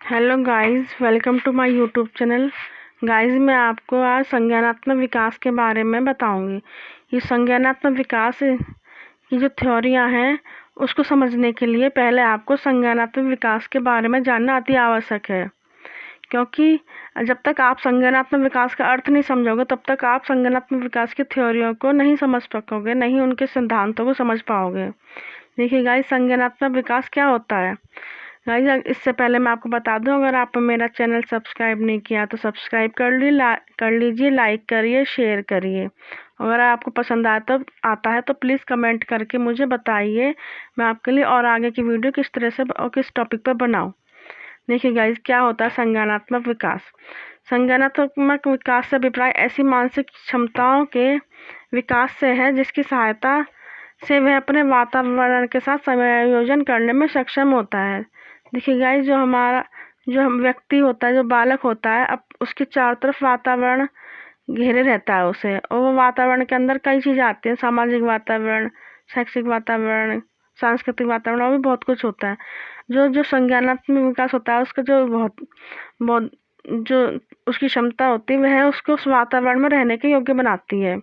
Hello guys, welcome to my YouTube channel. Guys, मैं आपको आज संज्ञानात्मक विकास के बारे में बताऊंगी। ये संज्ञानात्मक विकास की जो थ्योरियां हैं उसको समझने के लिए पहले आपको संज्ञानात्मक विकास के बारे में जानना अति आवश्यक है, क्योंकि जब तक आप संज्ञानात्मक विकास का अर्थ नहीं समझोगे तब तक आप संज्ञानात्मक विकास की थ्योरियों को नहीं समझ सकोगे, नहीं उनके सिद्धांतों को समझ पाओगे। देखिए गाइस, संज्ञानात्मक विकास क्या होता है। गाइस, इससे पहले मैं आपको बता दूं, अगर आप मेरा चैनल सब्सक्राइब नहीं किया तो सब्सक्राइब कर लीजिए, लाइक करिए, शेयर करिए। अगर आपको पसंद आता है तो प्लीज़ कमेंट करके मुझे बताइए, मैं आपके लिए और आगे की वीडियो किस तरह से और किस टॉपिक पर बनाऊं। देखिए गाइस, क्या होता है संज्ञानात्मक विकास। संज्ञानात्मक विकास से अभिप्राय ऐसी मानसिक क्षमताओं के विकास से है जिसकी सहायता से वह अपने वातावरण के साथ समायोजन करने में सक्षम होता है। देखिए गाइस, जो हम व्यक्ति होता है, जो बालक होता है, अब उसके चारों तरफ वातावरण घेरे रहता है उसे, और वो वातावरण के अंदर कई चीज़ें आती हैं, सामाजिक वातावरण, शैक्षिक वातावरण, सांस्कृतिक वातावरण, और भी बहुत कुछ होता है। जो जो संज्ञानात्मक विकास होता है उसका जो बहुत बहुत जो उसकी क्षमता होती है वह उसको उस वातावरण में रहने के योग्य बनाती है।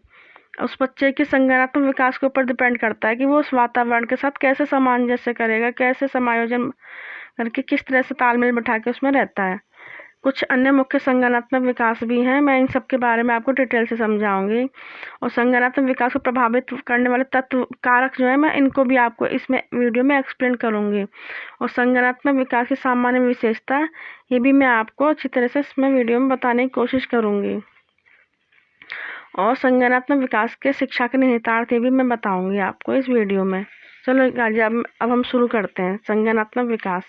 उस बच्चे के संज्ञानात्मक विकास के ऊपर डिपेंड करता है कि वो उस वातावरण के साथ कैसे सामंजस्य करेगा, कैसे समायोजन करके किस तरह से तालमेल बैठा के उसमें रहता है। कुछ अन्य मुख्य संज्ञानात्मक विकास भी हैं, मैं इन सब के बारे में आपको डिटेल से समझाऊंगी। और संज्ञानात्मक विकास को प्रभावित करने वाले तत्व कारक जो है, मैं इनको भी आपको इसमें वीडियो में एक्सप्लेन करूंगी। और संज्ञानात्मक विकास की सामान्य विशेषता ये भी मैं आपको अच्छी तरह से इसमें वीडियो में बताने की कोशिश करूंगी। और संज्ञानात्मक विकास के शिक्षा के निहितार्थ ये भी मैं बताऊंगी आपको इस वीडियो में। चलो अब हम शुरू करते हैं। संज्ञानात्मक विकास।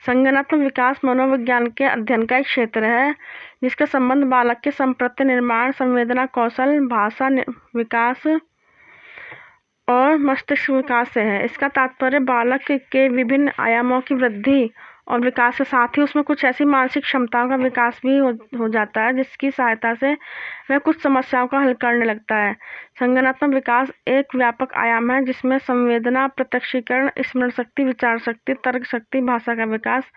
संज्ञानात्मक विकास मनोविज्ञान के अध्ययन का एक क्षेत्र है जिसका संबंध बालक के संप्रत्य निर्माण, संवेदना कौशल, भाषा विकास और मस्तिष्क विकास से है। इसका तात्पर्य बालक के विभिन्न आयामों की वृद्धि और विकास के साथ ही उसमें कुछ ऐसी मानसिक क्षमताओं का विकास भी हो जाता है जिसकी सहायता से वह कुछ समस्याओं का हल करने लगता है। संज्ञानात्मक विकास एक व्यापक आयाम है जिसमें संवेदना, प्रत्यक्षीकरण, स्मरण शक्ति, विचार शक्ति, तर्क शक्ति, भाषा का विकास,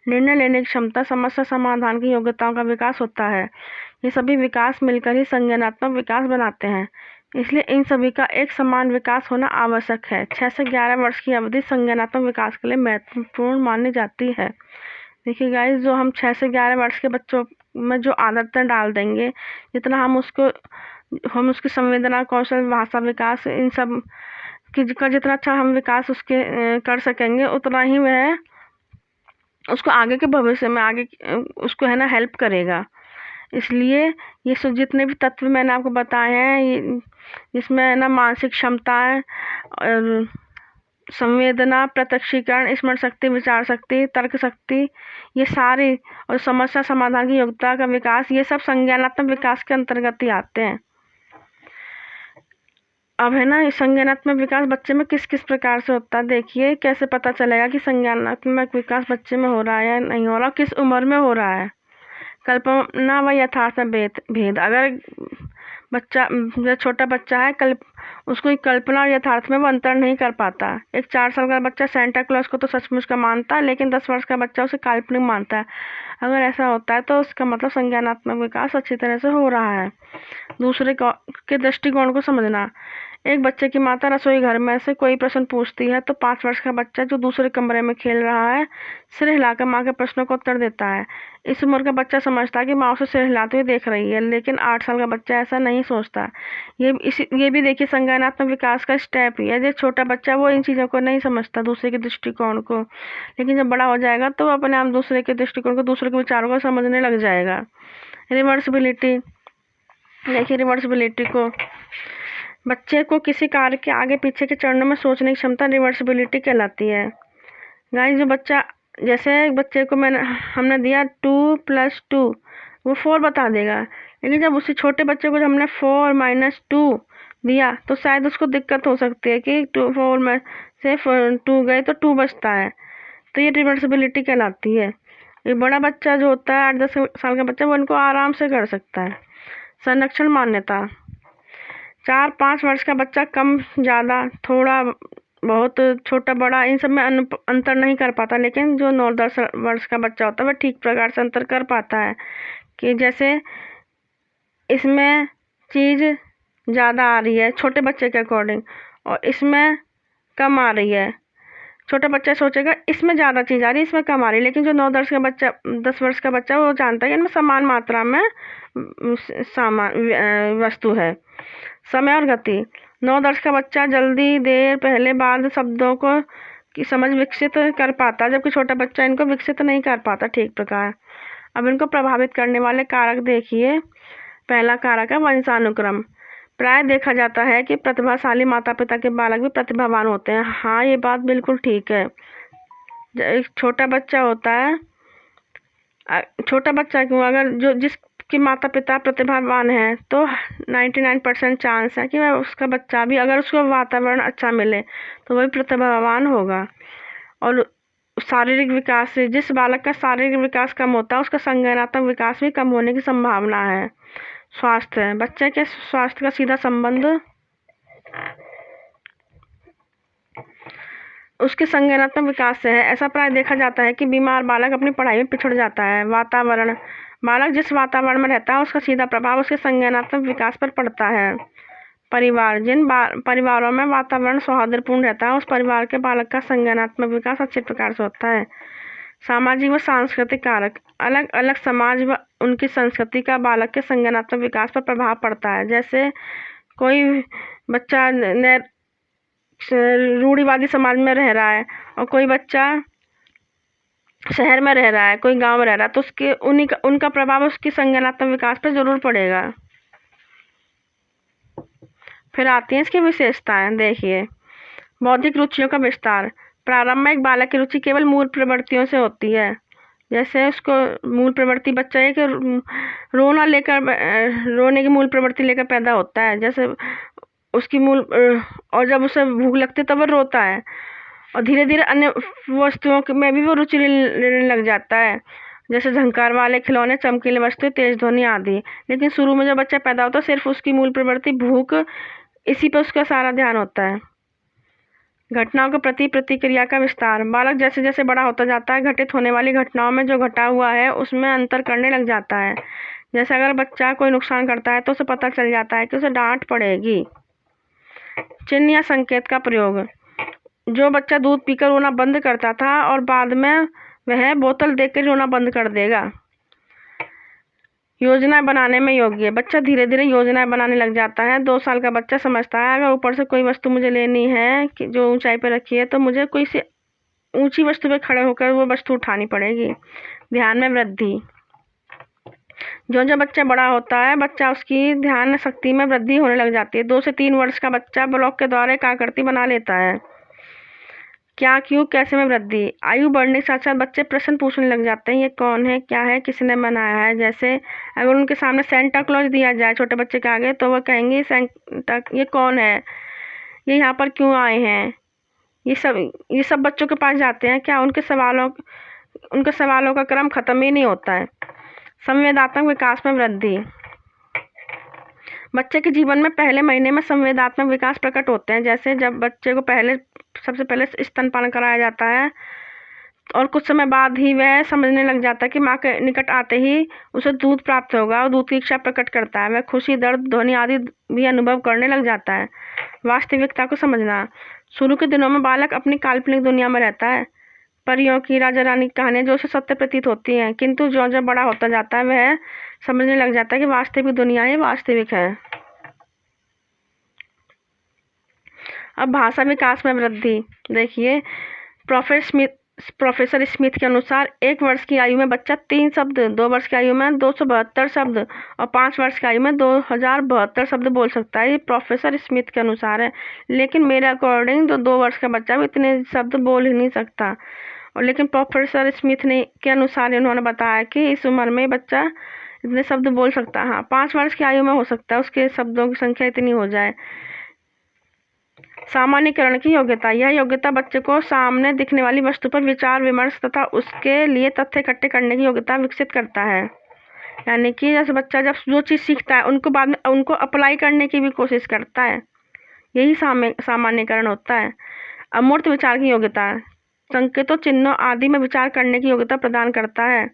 निर्णय लेने की क्षमता, समस्या समाधान की योग्यताओं का विकास होता है। ये सभी विकास मिलकर ही संज्ञानात्मक विकास बनाते हैं, इसलिए इन सभी का एक समान विकास होना आवश्यक है। 6 से 11 वर्ष की अवधि संज्ञानात्मक विकास के लिए महत्वपूर्ण मानी जाती है। देखिए गाइस, जो हम 6 से 11 वर्ष के बच्चों में जो आदतें डाल देंगे, जितना हम उसकी संवेदना कौशल, भाषा विकास, इन सब का जितना अच्छा हम विकास उसके कर सकेंगे, उतना ही वह उसको आगे के भविष्य में उसको है ना हेल्प करेगा। इसलिए ये जितने भी तत्व मैंने आपको बताए हैं, जिसमें है ना मानसिक क्षमताएं और संवेदना, प्रत्यक्षीकरण, स्मरण शक्ति, विचार शक्ति, तर्क शक्ति, ये सारी, और समस्या समाधान की योग्यता का विकास, ये सब संज्ञानात्मक विकास के अंतर्गत ही आते हैं। अब है ना संज्ञानात्मक विकास बच्चे में किस किस प्रकार से होता है। देखिए, कैसे पता चलेगा कि संज्ञानात्मक विकास बच्चे में हो रहा है या नहीं हो रहा, किस उम्र में हो रहा है। कल्पना व यथार्थ में भेद। अगर जो छोटा बच्चा है, उसको कल्पना और यथार्थ में वो अंतर नहीं कर पाता। एक 4 साल का बच्चा सेंटा क्लॉज को तो सचमुच का मानता है, लेकिन 10 वर्ष का बच्चा उसे काल्पनिक मानता है। अगर ऐसा होता है तो उसका मतलब संज्ञानात्मक विकास अच्छी तरह से हो रहा है। दूसरे के दृष्टिकोण को समझना। एक बच्चे की माता रसोई घर में से कोई प्रश्न पूछती है तो 5 वर्ष का बच्चा जो दूसरे कमरे में खेल रहा है सिर हिलाकर माँ के प्रश्नों का उत्तर देता है। इस उम्र का बच्चा समझता है कि माँ उसे सिर हिलाते हुए देख रही है, लेकिन 8 साल का बच्चा ऐसा नहीं सोचता। ये भी देखिए संज्ञानात्मक विकास का स्टेप ही है। जो छोटा बच्चा वो इन चीज़ों को नहीं समझता, दूसरे के दृष्टिकोण को, लेकिन जब बड़ा हो जाएगा तो वो अपने आप दूसरे के दृष्टिकोण को, दूसरे के विचारों को समझने लग जाएगा। रिवर्सिबिलिटी। देखिए, रिवर्सिबिलिटी को, बच्चे को किसी कार्य के आगे पीछे के चरणों में सोचने की क्षमता रिवर्सिबिलिटी कहलाती है। गाइस, जो बच्चा, जैसे बच्चे को हमने दिया 2 + 2, वो 4 बता देगा, लेकिन जब उसी छोटे बच्चे को जब हमने 4 - 2 दिया तो शायद उसको दिक्कत हो सकती है कि 4 में से 2 गए तो 2 बचता है, तो ये रिवर्सिबिलिटी कहलाती है। ये बड़ा बच्चा जो होता है 8-10 साल का बच्चा, वो इनको आराम से कर सकता है। संरक्षण मान्यता। 4-5 वर्ष का बच्चा कम ज़्यादा थोड़ा बहुत छोटा बड़ा इन सब में अंतर नहीं कर पाता, लेकिन जो 9-10 वर्ष का बच्चा होता है वह ठीक प्रकार से अंतर कर पाता है कि जैसे इसमें चीज़ ज़्यादा आ रही है छोटे बच्चे के अकॉर्डिंग और इसमें कम आ रही है। छोटा बच्चा सोचेगा इसमें ज़्यादा चीज़ आ रही है, इसमें कम आ रही है, लेकिन जो 10 वर्ष का बच्चा वो जानता है कि इनमें समान मात्रा में सामान वस्तु है। समय और गति। 9-10 का बच्चा जल्दी देर पहले बाद शब्दों को की समझ विकसित कर पाता, जबकि छोटा बच्चा इनको विकसित नहीं कर पाता ठीक प्रकार। अब इनको प्रभावित करने वाले कारक देखिए। पहला कारक है वंशानुक्रम। प्राय देखा जाता है कि प्रतिभाशाली माता पिता के बालक भी प्रतिभावान होते हैं। हाँ, ये बात बिल्कुल ठीक है। एक छोटा बच्चा होता है, छोटा बच्चा क्यों, अगर जिसके माता पिता प्रतिभावान हैं तो 99% चांस है कि वह उसका बच्चा भी, अगर उसको वातावरण अच्छा मिले तो वह भी प्रतिभावान होगा। और शारीरिक विकास से, जिस बालक का शारीरिक विकास कम होता है उसका संज्ञानात्मक विकास भी कम होने की संभावना है। स्वास्थ्य। बच्चे के स्वास्थ्य का सीधा संबंध उसके संज्ञानात्मक विकास से है। ऐसा प्राय देखा जाता है कि बीमार बालक अपनी पढ़ाई में पिछड़ जाता है। वातावरण। बालक जिस वातावरण में रहता है उसका सीधा प्रभाव उसके संज्ञानात्मक विकास पर पड़ता है। परिवार। जिन परिवारों में वातावरण सौहार्दपूर्ण रहता है उस परिवार के बालक का संज्ञानात्मक विकास अच्छे प्रकार से होता है। सामाजिक व सांस्कृतिक कारक। अलग अलग समाज व उनकी संस्कृति का बालक के संज्ञानात्मक विकास पर प्रभाव पड़ता है। जैसे कोई बच्चा रूढ़िवादी समाज में रह रहा है और कोई बच्चा शहर में रह रहा है, कोई गांव में रह रहा है, तो उनका प्रभाव उसकी संज्ञानात्मक विकास पर जरूर पड़ेगा। फिर आती हैं इसकी विशेषताएं। देखिए, बौद्धिक रुचियों का विस्तार। प्रारंभ में एक बालक की रुचि केवल मूल प्रवृत्तियों से होती है। जैसे उसको मूल प्रवृत्ति, बच्चा है कि रोने की मूल प्रवृत्ति लेकर पैदा होता है। जैसे उसकी और जब उसे भूख लगती है तब वो रोता है और धीरे धीरे अन्य वस्तुओं में भी वो रुचि लेने लग जाता है, जैसे झंकार वाले खिलौने, चमकीले वस्तुएं, तेज ध्वनि आदि। लेकिन शुरू में जब बच्चा पैदा होता है सिर्फ उसकी मूल प्रवृत्ति भूख, इसी पर उसका सारा ध्यान होता है। घटनाओं के प्रति प्रतिक्रिया का विस्तार। बालक जैसे जैसे बड़ा होता जाता है घटित होने वाली घटनाओं में जो घटा हुआ है उसमें अंतर करने लग जाता है। जैसे अगर बच्चा कोई नुकसान करता है तो उसे पता चल जाता है कि उसे डांट पड़ेगी। चिन्ह या संकेत का प्रयोग। जो बच्चा दूध पीकर रोना बंद करता था और बाद में वह बोतल देखकर रोना बंद कर देगा। योजना बनाने में योग्य। बच्चा धीरे धीरे योजनाएं बनाने लग जाता है। 2 साल का बच्चा समझता है अगर ऊपर से कोई वस्तु मुझे लेनी है कि जो ऊंचाई पर रखी है तो मुझे कोई सी ऊंची वस्तु पर खड़े होकर वो वस्तु उठानी पड़ेगी। ध्यान में वृद्धि। जो बच्चा बड़ा होता है बच्चा उसकी ध्यान शक्ति में वृद्धि होने लग जाती है। 2 से 3 वर्ष का बच्चा ब्लॉक के द्वारा एक आकृति बना लेता है। क्या, क्यों, कैसे में वृद्धि। आयु बढ़ने के साथ साथ बच्चे प्रश्न पूछने लग जाते हैं, ये कौन है, क्या है, किसने बनाया है। जैसे अगर उनके सामने सेंटा क्लॉज दिया जाए छोटे बच्चे के आगे तो वह कहेंगे ये कौन है, ये यहाँ पर क्यों आए हैं। ये सब बच्चों के पास जाते हैं। क्या उनके सवालों का क्रम खत्म ही नहीं होता है। संवेदनात्मक विकास में वृद्धि। बच्चे के जीवन में पहले महीने में संवेदनात्मक विकास प्रकट होते हैं। जैसे जब बच्चे को सबसे पहले स्तनपान कराया जाता है और कुछ समय बाद ही वह समझने लग जाता है कि माँ के निकट आते ही उसे दूध प्राप्त होगा और दूध की इच्छा प्रकट करता है। वह खुशी, दर्द, ध्वनि आदि भी अनुभव करने लग जाता है। वास्तविकता को समझना। शुरू के दिनों में बालक अपनी काल्पनिक दुनिया में रहता है, परियों की, राजा रानी की कहानियां जो उसे सत्य प्रतीत होती हैं, किंतु जो बड़ा होता जाता है वह समझने लग जाता है कि वास्तविक दुनिया ही वास्तविक है। अब भाषा विकास में वृद्धि। देखिए, प्रोफेसर स्मिथ के अनुसार 1 वर्ष की आयु में बच्चा 3 शब्द, 2 वर्ष की आयु में 272 शब्द और 5 वर्ष की आयु में 2072 शब्द बोल सकता है। ये प्रोफेसर स्मिथ के अनुसार है, लेकिन मेरे अकॉर्डिंग तो 2 वर्ष का बच्चा भी इतने शब्द बोल ही नहीं सकता। और लेकिन प्रोफेसर स्मिथ के अनुसार उन्होंने बताया कि इस उम्र में बच्चा इतने शब्द बोल सकता है। हाँ, 5 वर्ष की आयु में हो सकता है उसके शब्दों की संख्या इतनी हो जाए। सामान्यीकरण की योग्यता। यह योग्यता बच्चे को सामने दिखने वाली वस्तु पर विचार विमर्श तथा उसके लिए तथ्य इकट्ठे करने की योग्यता विकसित करता है। यानी कि जैसे बच्चा जब जो चीज़ सीखता है उनको बाद में उनको अप्लाई करने की भी कोशिश करता है, यही सामान्यीकरण होता है। अमूर्त विचार की योग्यता, संकेतों, चिन्हों आदि में विचार करने की योग्यता प्रदान करता है।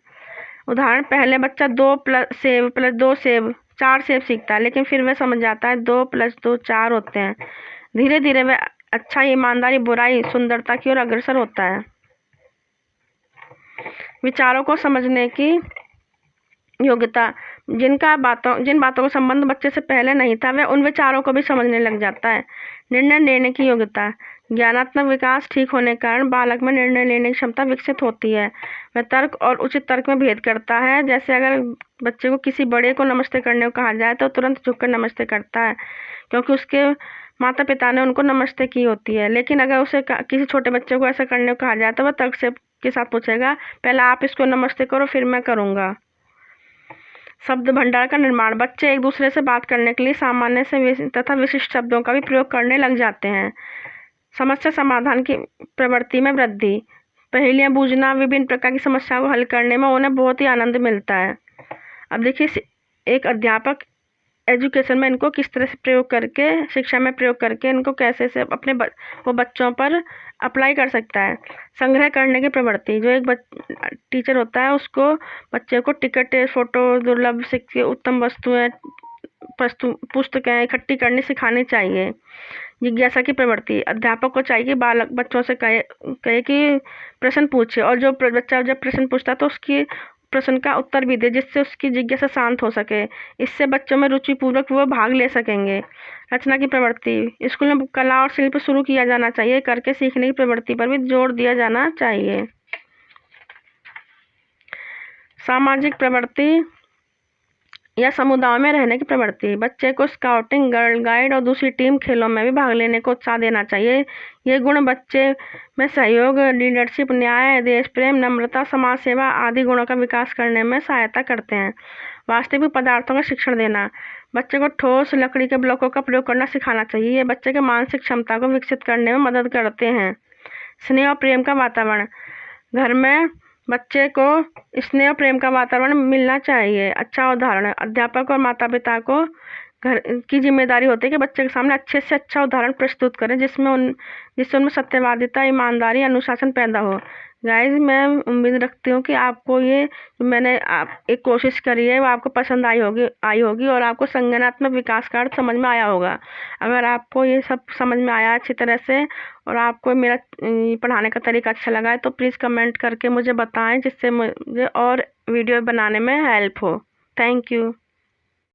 उदाहरण, पहले बच्चा 2 सेब प्लस 2 सेब 4 सेब सीखता है, लेकिन फिर वह समझ जाता है 2 + 2 4 होते हैं। धीरे धीरे वह अच्छाई, ईमानदारी, बुराई, सुंदरता की ओर अग्रसर होता है। विचारों को समझने की योग्यता, जिन बातों का संबंध बच्चे से पहले नहीं था, वह उन विचारों को भी समझने लग जाता है। निर्णय लेने की योग्यता, ज्ञानात्मक विकास ठीक होने के कारण बालक में निर्णय लेने की क्षमता विकसित होती है। वह तर्क और उचित तर्क में भेद करता है। जैसे अगर बच्चे को किसी बड़े को नमस्ते करने को कहा जाए तो तुरंत झुककर नमस्ते करता है, क्योंकि उसके माता पिता ने उनको नमस्ते की होती है। लेकिन अगर उसे किसी छोटे बच्चे को ऐसा करने को कहा जाए तो वह तर्क से के साथ पूछेगा, पहले आप इसको नमस्ते करो फिर मैं करूँगा। शब्द भंडार का निर्माण, बच्चे एक दूसरे से बात करने के लिए सामान्य से तथा विशिष्ट शब्दों का भी प्रयोग करने लग जाते हैं। समस्या समाधान की प्रवृत्ति में वृद्धि, पहेलियाँ बूझना, विभिन्न प्रकार की समस्याओं को हल करने में उन्हें बहुत ही आनंद मिलता है। अब देखिए, एक अध्यापक एजुकेशन में इनको किस तरह से प्रयोग करके, शिक्षा में प्रयोग करके इनको कैसे से अपने वो बच्चों पर अप्लाई कर सकता है। संग्रह करने की प्रवृत्ति, जो एक टीचर होता है उसको बच्चे को टिकट, फोटो, दुर्लभ सिक्के, उत्तम वस्तुएं, पुस्तकें इकट्ठी करनी सिखानी चाहिए। जिज्ञासा की प्रवृत्ति, अध्यापक को चाहिए कि बालक बच्चों से कहे कि प्रश्न पूछे, और जो बच्चा जब प्रश्न पूछता है तो उसकी प्रश्न का उत्तर भी दे, जिससे उसकी जिज्ञासा शांत हो सके। इससे बच्चों में रुचिपूर्वक वो भाग ले सकेंगे। रचना की प्रवृत्ति, स्कूल में कला और शिल्प शुरू किया जाना चाहिए, करके सीखने की प्रवृत्ति पर भी जोर दिया जाना चाहिए। सामाजिक प्रवृत्ति या समुदाय में रहने की प्रवृत्ति, बच्चे को स्काउटिंग, गर्ल गाइड और दूसरी टीम खेलों में भी भाग लेने को उत्साह देना चाहिए। ये गुण बच्चे में सहयोग, लीडरशिप, न्याय, देश प्रेम, नम्रता, समाज सेवा आदि गुणों का विकास करने में सहायता करते हैं। वास्तविक पदार्थों का शिक्षण देना, बच्चे को ठोस लकड़ी के ब्लॉकों का प्रयोग करना सिखाना चाहिए। ये बच्चे के मानसिक क्षमता को विकसित करने में मदद करते हैं। स्नेह और प्रेम का वातावरण, घर में बच्चे को स्नेह और प्रेम का वातावरण मिलना चाहिए। अच्छा उदाहरण, अध्यापक और माता पिता को घर की जिम्मेदारी होती है कि बच्चे के सामने अच्छे से अच्छा उदाहरण प्रस्तुत करें जिससे उनमें सत्यवादिता, ईमानदारी, अनुशासन पैदा हो। गाइस, मैं उम्मीद रखती हूँ कि आपको ये मैंने एक कोशिश करी है वो आपको पसंद आई होगी और आपको संज्ञानात्मक विकास का अर्थ समझ में आया होगा। अगर आपको ये सब समझ में आया अच्छी तरह से और आपको मेरा पढ़ाने का तरीका अच्छा लगा है तो प्लीज़ कमेंट करके मुझे बताएं, जिससे मुझे और वीडियो बनाने में हेल्प हो। Thank you.